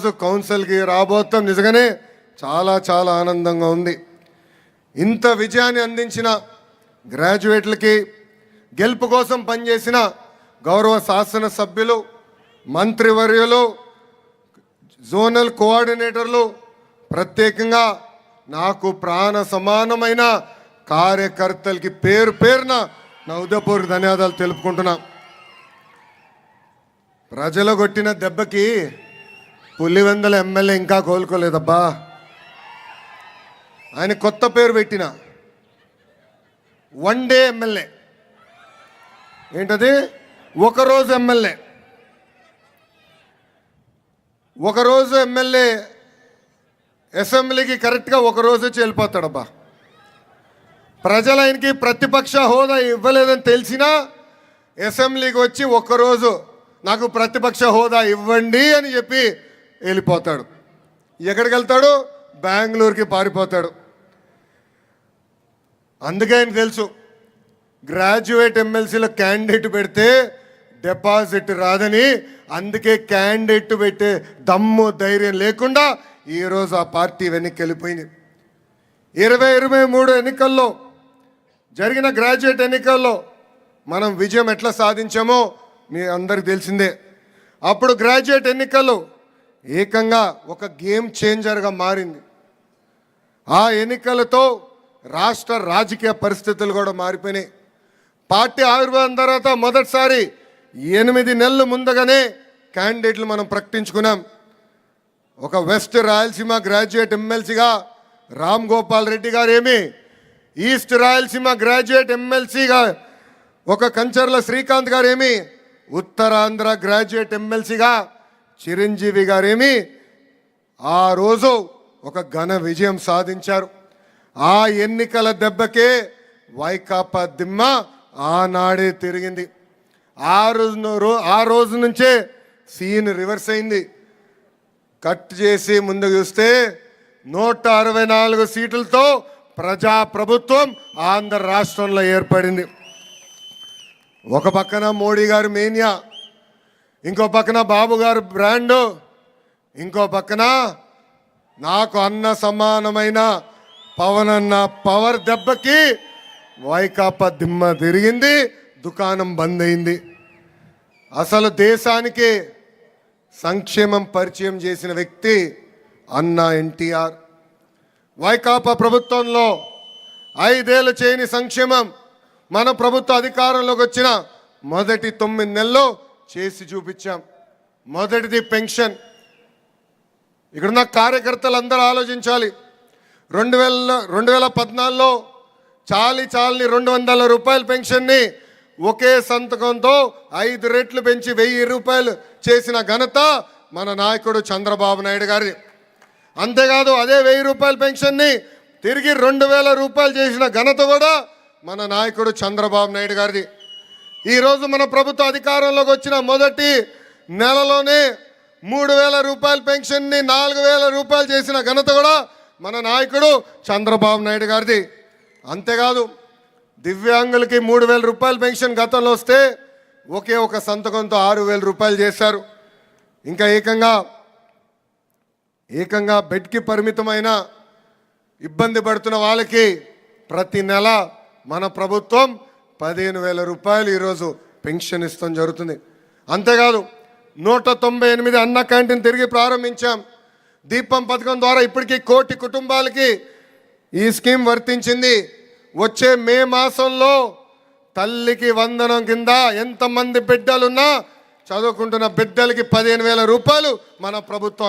ఈరోజు కౌన్సిల్కి రాబోతాం. నిజంగానే చాలా చాలా ఆనందంగా ఉంది. ఇంత విజయాన్ని అందించిన గ్రాడ్యుయేట్లకి, గెలుపు కోసం పనిచేసిన గౌరవ శాసనసభ్యులు, మంత్రివర్యులు, జోనల్ కోఆర్డినేటర్లు, ప్రత్యేకంగా నాకు ప్రాణ సమానమైన కార్యకర్తలకి పేరు పేరున నా హృదయపూర్వక ధన్యవాదాలు తెలుపుకుంటున్నా. ప్రజలు కొట్టిన దెబ్బకి పులివెందుల ఎమ్మెల్యే ఇంకా కోలుకోలేదబ్బా. ఆయన కొత్త పేరు పెట్టిన వన్ డే ఎమ్మెల్యే. ఏంటది? ఒకరోజు ఎమ్మెల్యే. ఒకరోజు ఎమ్మెల్యే అసెంబ్లీకి కరెక్ట్గా ఒకరోజు వచ్చి వెళ్ళిపోతాడబ్బా. ప్రజలు ఆయనకి ప్రతిపక్ష హోదా ఇవ్వలేదని తెలిసినా అసెంబ్లీకి వచ్చి ఒక్కరోజు నాకు ప్రతిపక్ష హోదా ఇవ్వండి అని చెప్పి వెళ్ళిపోతాడు. ఎక్కడికి వెళ్తాడు? బెంగళూరుకి పారిపోతాడు. అందుకే ఆయన తెలుసు, గ్రాడ్యుయేట్ ఎమ్మెల్సీలో క్యాండిడేట్ పెడితే డిపాజిట్ రాదని. అందుకే క్యాండిడేట్ పెట్టే దమ్ము ధైర్యం లేకుండా ఈరోజు ఆ పార్టీ వెనక్కి వెళ్ళిపోయింది. 2023 ఎన్నికల్లో జరిగిన గ్రాడ్యుయేట్ ఎన్నికల్లో మనం విజయం ఎట్లా సాధించామో మీ అందరికి తెలిసిందే. అప్పుడు గ్రాడ్యుయేట్ ఎన్నికల్లో ఏకంగా ఒక గేమ్ చేంజర్గా మారింది. ఆ ఎన్నికలతో రాష్ట్ర రాజకీయ పరిస్థితులు కూడా మారిపోయినాయి. పార్టీ ఆవిర్భావం తర్వాత మొదటిసారి 8 నెలలు ముందుగానే క్యాండిడేట్లు మనం ప్రకటించుకున్నాం. ఒక వెస్ట్ రాయలసీమ గ్రాడ్యుయేట్ ఎమ్మెల్సీగా రామ్ గోపాల్ రెడ్డి గారేమి, ఈస్ట్ రాయలసీమ గ్రాడ్యుయేట్ ఎమ్మెల్సీగా ఒక కంచర్ల శ్రీకాంత్ గారేమి, ఉత్తరాంధ్ర గ్రాడ్యుయేట్ ఎమ్మెల్సీగా చిరంజీవి గారేమి ఆ రోజు ఒక ఘన విజయం సాధించారు. ఆ ఎన్నికల దెబ్బకే వైకాపా దిమ్మ ఆనాడే తిరిగింది. ఆ రోజు నుంచే సీన్ రివర్స్ అయింది. కట్ చేసి ముందుకు చూస్తే 164 సీట్లతో ప్రజాప్రభుత్వం ఆంధ్ర రాష్ట్రంలో ఏర్పడింది. ఒక పక్కన మోడీ గారు మేనియా, ఇంకో పక్కన బాబు గారు బ్రాండు, ఇంకో పక్కన నాకు అన్న సమానమైన పవన్ అన్న పవర్ దెబ్బకి వైకాపా దిమ్మ తిరిగింది, దుకాణం బంద్ అయింది. అసలు దేశానికి సంక్షేమం పరిచయం చేసిన వ్యక్తి అన్న ఎన్టీఆర్. వైకాపా ప్రభుత్వంలో 5 ఏళ్ళు చేయని సంక్షేమం మన ప్రభుత్వ అధికారంలోకి వచ్చిన మొదటి 9 నెలల్లో చేసి చూపించాం. మొదటిది పెన్షన్. ఇక్కడున్న కార్యకర్తలందరూ ఆలోచించాలి. 2014లో చాలని 200 రూపాయల పెన్షన్ని ఒకే సంతకంతో 5 రెట్లు పెంచి 1000 రూపాయలు చేసిన ఘనత మన నాయకుడు చంద్రబాబు నాయుడు గారి. అంతేకాదు అదే 1000 రూపాయల పెన్షన్ని తిరిగి 2000 రూపాయలు చేసిన ఘనత కూడా మన నాయకుడు చంద్రబాబు నాయుడు గారిది. ఈరోజు మన ప్రభుత్వ అధికారంలోకి వచ్చిన మొదటి నెలలోనే 3000 రూపాయల పెన్షన్ని 4000 రూపాయలు చేసిన ఘనత కూడా మన నాయకుడు చంద్రబాబు నాయుడు గారిది. అంతేకాదు దివ్యాంగులకి 3000 రూపాయల పెన్షన్ గతంలో వస్తే ఒకే ఒక సంతకంతో 6000 రూపాయలు చేశారు. ఇంకా ఏకంగా బెడ్కి పరిమితమైన ఇబ్బంది పడుతున్న వాళ్ళకి ప్రతి నెల మన ప్రభుత్వం 15,000 రూపాయలు ఈరోజు పెన్షన్ ఇస్తాం జరుగుతుంది. అంతేకాదు 198 అన్న క్యాంటీన్ తిరిగి ప్రారంభించాం. దీపం పథకం ద్వారా ఇప్పటికీ 1 కోటి కుటుంబాలకి ఈ స్కీమ్ వర్తించింది. వచ్చే మే మాసంలో తల్లికి వందనం కింద ఎంతమంది బిడ్డలున్నా చదువుకుంటున్న బిడ్డలకి 15,000 రూపాయలు మన ప్రభుత్వం